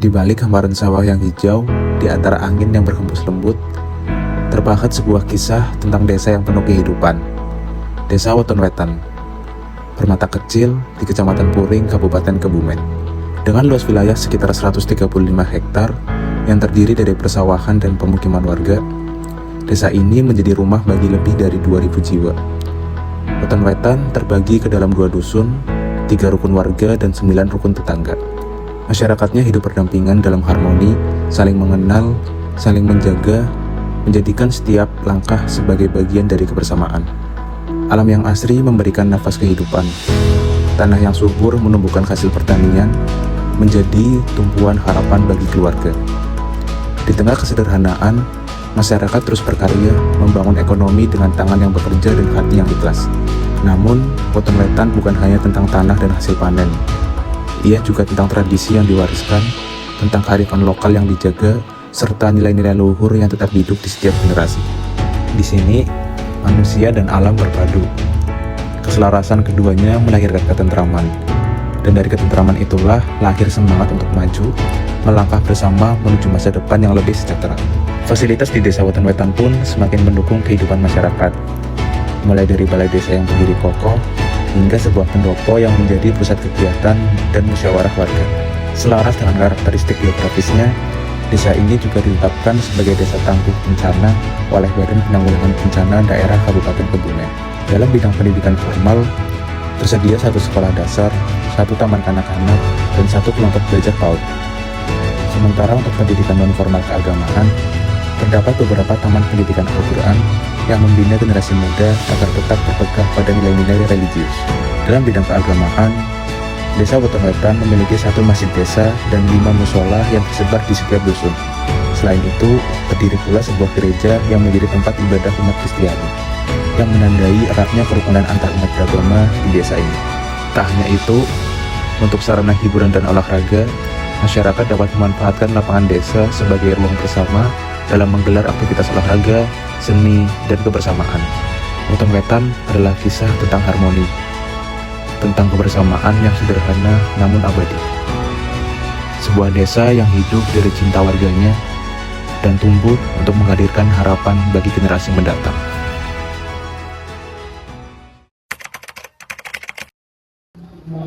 Di balik hamparan sawah yang hijau, di antara angin yang berhembus lembut, terpahat sebuah kisah tentang desa yang penuh kehidupan. Desa Weton Wetan, bermata kecil di Kecamatan Puring, Kabupaten Kebumen. Dengan luas wilayah sekitar 135 hektar yang terdiri dari persawahan dan pemukiman warga, desa ini menjadi rumah bagi lebih dari 2.000 jiwa. Weton Wetan terbagi ke dalam 2 dusun, 3 rukun warga, dan 9 rukun tetangga. Masyarakatnya hidup berdampingan dalam harmoni, saling mengenal, saling menjaga, menjadikan setiap langkah sebagai bagian dari kebersamaan. Alam yang asri memberikan nafas kehidupan. Tanah yang subur menumbuhkan hasil pertanian, menjadi tumpuan harapan bagi keluarga. Di tengah kesederhanaan, masyarakat terus berkarya membangun ekonomi dengan tangan yang bekerja dan hati yang ikhlas. Namun, Weton Wetan bukan hanya tentang tanah dan hasil panen. Ia juga tentang tradisi yang diwariskan, tentang kearifan lokal yang dijaga, serta nilai-nilai luhur yang tetap hidup di setiap generasi. Di sini, manusia dan alam berpadu. Keselarasan keduanya melahirkan ketentraman. Dan dari ketentraman itulah lahir semangat untuk maju, melangkah bersama menuju masa depan yang lebih sejahtera. Fasilitas di Desa Weton Wetan pun semakin mendukung kehidupan masyarakat. Mulai dari balai desa yang berdiri kokoh, hingga sebuah pendopo yang menjadi pusat kegiatan dan musyawarah warga. Selaras dengan karakteristik geografisnya, desa ini juga ditetapkan sebagai desa tangguh bencana oleh Badan Penanggulangan Bencana Daerah Kabupaten Kebumen. Dalam bidang pendidikan formal, tersedia 1 sekolah dasar, 1 taman kanak-kanak, dan 1 kelompok belajar PAUD. Sementara untuk pendidikan non-formal keagamaan, terdapat beberapa taman pendidikan Al-Quran yang membina generasi muda agar tetap berpegang pada nilai-nilai religius. Dalam bidang keagamaan, Desa Weton Wetan memiliki 1 masjid desa dan 5 musola yang tersebar di setiap dusun. Selain itu, berdiri pula sebuah gereja yang menjadi tempat ibadah umat Kristiani, yang menandai eratnya kerukunan antar umat beragama di desa ini. Tak hanya itu, untuk sarana hiburan dan olahraga, masyarakat dapat memanfaatkan lapangan desa sebagai ruang bersama dalam menggelar aktivitas olahraga, seni, dan kebersamaan. Weton Wetan adalah kisah tentang harmoni, tentang kebersamaan yang sederhana namun abadi. Sebuah desa yang hidup dari cinta warganya dan tumbuh untuk menghadirkan harapan bagi generasi mendatang.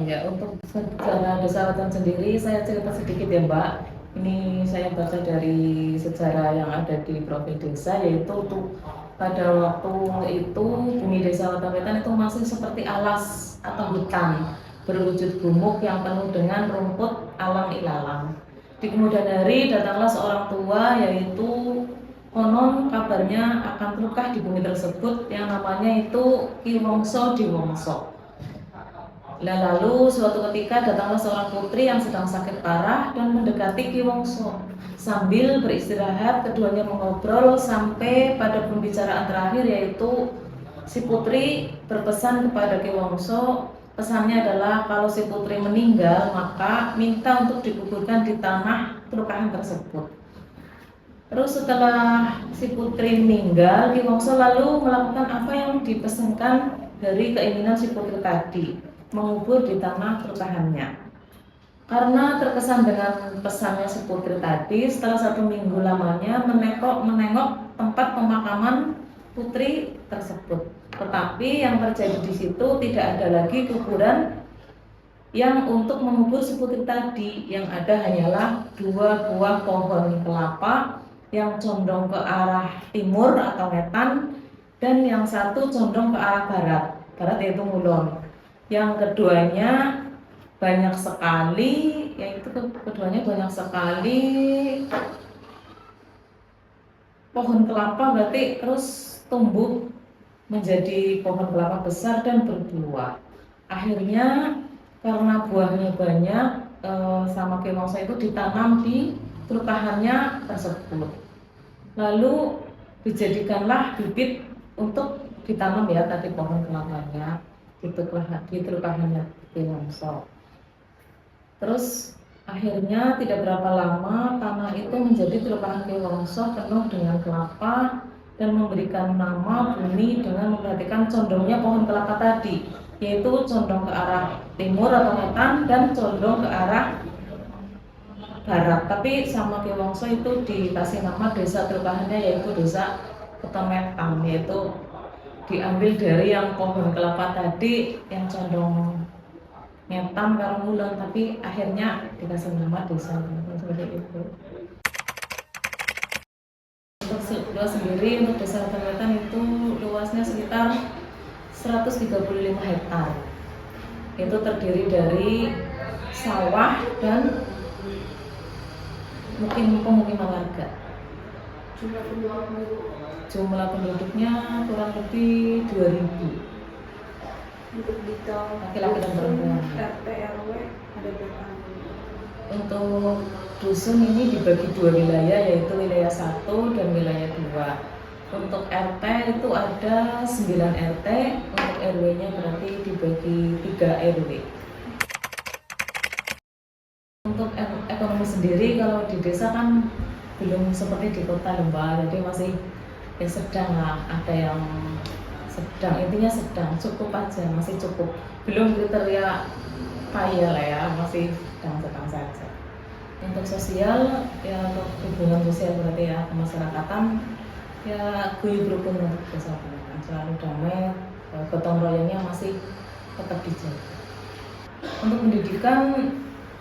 Ya, untuk sejarah Desa Weton sendiri, saya cerita sedikit ya Mbak. Ini saya baca dari sejarah yang ada di profil desa, yaitu pada waktu itu bumi Desa Weton Wetan itu masih seperti alas atau hutan berwujud gumuk yang penuh dengan rumput alam ilalang. Di kemudian hari datanglah seorang tua, yaitu konon kabarnya akan terlukah di bumi tersebut yang namanya itu Ki Wongso Diwongso. Lalu suatu ketika datanglah seorang putri yang sedang sakit parah dan mendekati Ki Wongso. Sambil beristirahat, keduanya mengobrol sampai pada pembicaraan terakhir, yaitu si putri berpesan kepada Ki Wongso. Pesannya adalah kalau si putri meninggal, maka minta untuk dikuburkan di tanah kerukahan tersebut. Terus setelah si putri meninggal, Ki Wongso lalu melakukan apa yang dipesankan dari keinginan si putri tadi, mengubur di tanah kerukahannya. Karena terkesan dengan pesannya si putri tadi, setelah 1 minggu lamanya menengok tempat pemakaman putri tersebut. Tetapi yang terjadi di situ tidak ada lagi kuburan yang untuk mengubur si putri tadi. Yang ada hanyalah 2 buah pohon kelapa yang condong ke arah timur atau wetan, dan yang satu condong ke arah barat yaitu ngulon. Yang keduanya banyak sekali, pohon kelapa, berarti terus tumbuh menjadi pohon kelapa besar dan berbuah. Akhirnya karena buahnya banyak, sama Ki Wongso itu ditanam di kerukahannya tersebut. Lalu dijadikanlah bibit untuk ditanam ya tadi pohon kelapanya di kerukahannya Ki Wongso. Terus akhirnya tidak berapa lama tanah itu menjadi kerukahan Ki Wongso penuh dengan kelapa dan memberikan nama bumi dengan memperhatikan condongnya pohon kelapa tadi, yaitu condong ke arah timur atau wetan dan condong ke arah barat, tapi sama Ki Wongso itu dikasih nama desa kelurahannya yaitu desa Ketemetan, yaitu diambil dari yang pohon kelapa tadi yang condong ngetam karo ngulon, tapi akhirnya dikasih nama desa seperti itu. Untuk luas sendiri untuk desa Ketemetan itu luasnya sekitar 135 hektar. Itu terdiri dari sawah dan mungkin pemukiman warga. Jumlah penduduknya kurang lebih 2000. Untuk detail Laki-laki dan perempuan. RT RW ada berapa? Untuk dusun ini dibagi 2 wilayah, yaitu wilayah 1 dan wilayah 2. Untuk RT itu ada 9 RT, untuk RW-nya berarti dibagi 3 RW. Untuk ekonomi sendiri kalau di desa kan belum seperti di kota lembah, jadi masih ya sedang lah, ada yang sedang, intinya sedang, cukup aja, masih cukup, belum kriteria kaya lah ya, masih sedang saja. Untuk sosial ya, untuk hubungan sosial berarti ya kemasyarakatan ya guyub rukun untuk desa Ketemetan, selalu damai, gotong royongnya masih tetap dijaga. Untuk pendidikan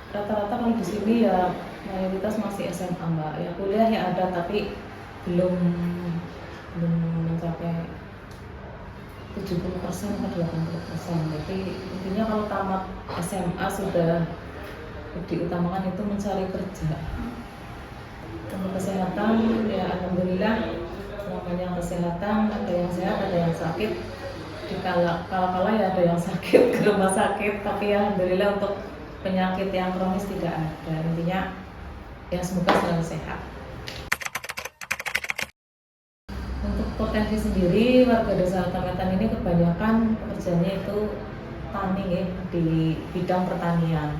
rata-rata kalau di sini ya mayoritas masih SMA Mbak, ya kuliah ya ada tapi belum mencapai 70% atau 80%. Jadi intinya kalau tamat SMA sudah diutamakan itu mencari kerja. Untuk kesehatan ya alhamdulillah semuanya kesehatan, ada yang sehat ada yang sakit. Kala ya ada yang sakit ke rumah sakit, tapi ya alhamdulillah untuk penyakit yang kronis tidak ada. Intinya ya semoga selalu sehat. Untuk potensi sendiri, warga desa Ketemetan ini kebanyakan pekerjaannya itu tani ya, di bidang pertanian.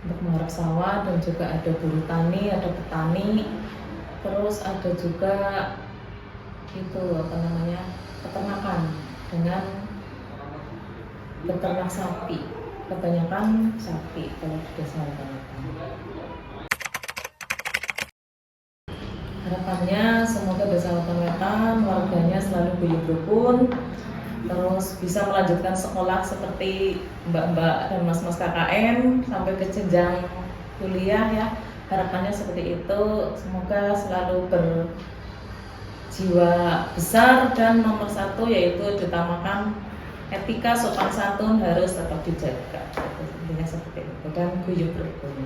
Untuk menggarap sawah dan juga ada buruh tani, ada petani, terus ada juga itu peternakan dengan beternak sapi. Kebanyakan sapi kalau di desa Ketemetan. Harapannya semoga desa Ketemetan warganya selalu guyub rukun, terus bisa melanjutkan sekolah seperti mbak-mbak dan mas-mas KKN sampai ke jenjang kuliah ya. Harapannya seperti itu, semoga selalu berjiwa besar dan nomor 1 yaitu ditamakan etika sopan santun harus tetap dijaga. Intinya seperti itu dan guyub rukun.